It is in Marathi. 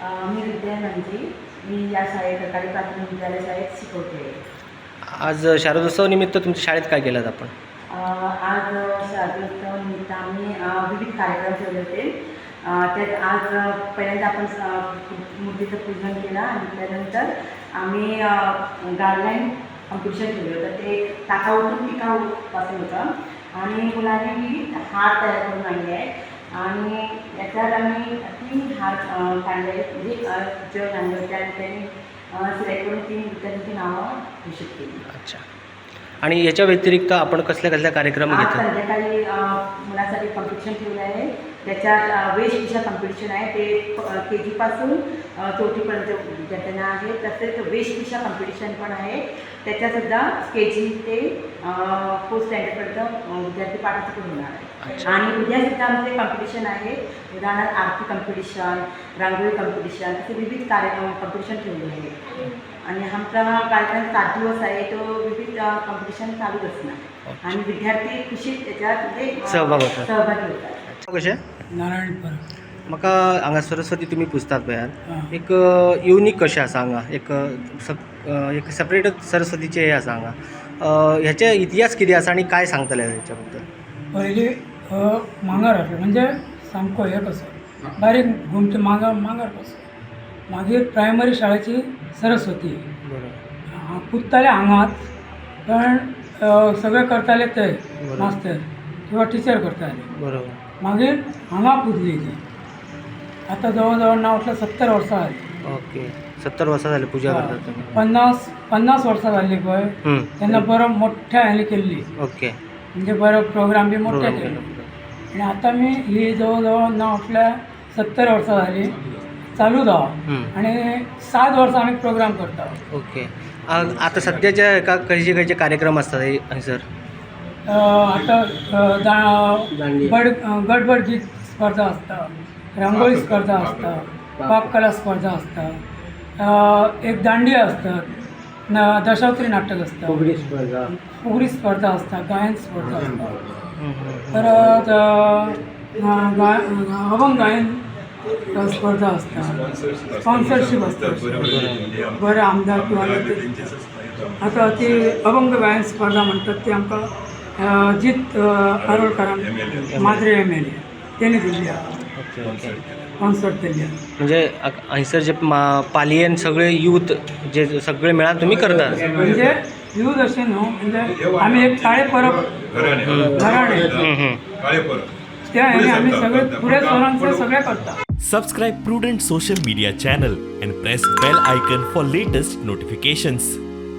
मी विद्या नंदी. मी या शाळेत सरकारी प्राथमिक विद्यालय शाळेत शिकवते. आज शारदोत्सवानिमित्त तुमच्या शाळेत काय केलं आपण? आज शारदोत्सवानिमित्त आम्ही विविध कार्यक्रम ठेवले होते. त्यात आज पहिल्यांदा आपण मूर्तीचं पूजन केलं आणि त्यानंतर आम्ही गार्डलाईन कॉम्पिटिशन ठेवलं होतं. ते टाकाऊतून टिकाऊपासून होतं आणि मुलांनी हार तयार करून आणले आहे आणि याच्यात आम्ही 3 हार काढले म्हणजे जग आणले होते आणि त्यांनी सिलेक्ट करून 3 विद्यार्थ्यांची नावं घोषित केली. अच्छा. आणि याच्या व्यतिरिक्त आपण कसल्या कार्यक्रम आज घेतो? संध्याकाळी मुलांसाठी कॉम्पिटिशन ठेवलं आहे. त्याच्यात वेशभूषा कॉम्पिटिशन आहे. ते KG पासून 4थीपर्यंत विद्यार्थ्यांना आहे. तसेच वेशभूषा कॉम्पिटिशन पण आहे. त्याच्यातसुद्धा KG ते 4th स्टँडर्डपर्यंत विद्यार्थी पार्टिसिपेट होणार आहे. आणि उद्यासुद्धा आमचे कॉम्पिटिशन आहे. उदाहरणार्थ आरती कॉम्पिटिशन, रांगोळी कॉम्पिटिशन असे विविध कॉम्पिटिशन ठेवले आहे. आणि आमचा कार्यक्रम 7 दिवस आहे. तो विविध कॉम्पिटिशन चालूच असणार आणि विद्यार्थी खुशीत त्याच्यामध्ये सहभागी होतात. कशें नारायणपर म्हाका हांगा सरस्वती तुमी पुजतात पळय यार, एक युनीक कशें आसा हांगा, एक सेपरेट सरस्वतीचें हें आसा हांगा. ह्याचे इतिहास कितें आसा आनी काय सांगतले हेच्या बद्दल? पयलीं मांगार आसलो म्हणजे सामको हे कसो बारीक घुमटे मांगार कसो. मागीर प्रायमरी शाळेची सरस्वती बरोबर. पुजताले हांगाच, पण सगळे करताले ते मास्तर किंवा टिचर करताले. बरोबर. मागीर हांगा पुजली ती. आतां जवळ जवळ ना म्हटल्यार 70 वर्सां जाली. ओके. 70 वर्सां जाली पुजा करतात तुम्ही. 50 वर्सां जाल्ली पळय तेन्ना बरो मोठ्या हांणी केल्ली. ओके. म्हणजे बरो प्रोग्राम बी मोठे केलो. आणि आतां मी ही जवळ जवळ ना म्हटल्यार 70 वर्सां जाली चालू जावं आणि 7 वर्सां आमी प्रोग्राम करता. ओके. आता सध्याच्या एका खंयचे कार्यक्रम आसतात हांगसर? आतां गडबड गीत स्पर्धा आसता, रांगोळी स्पर्धा आसता, पाककला स्पर्धा आसता, एक दांडिया असतात, दशावतारी नाटक असतं, फुगडी स्पर्धा असता, गायन स्पर्धा असता, परत अभंग गायन स्पर्धा असता, स्पॉन्सरशीप असता. बरे आमदार किंवा आता ती अभंग गायन स्पर्धा म्हणतात ती आमकां जीत आरोळकरान माद्रे MLA तेणी दिल्ली स्पॉन्सर केल्ली. म्हणजे हांगसर जे पालयेन सगळे यूथ जे सगळे मेळान तुमी करतात? म्हणजे यूथ अशें न्हू, म्हणजे आमी एक काळे परब घराणे त्या हेणी आमी सगळे फुडें सरांचे सगळे करता. Subscribe Prudent social media channel and press bell icon for latest notifications.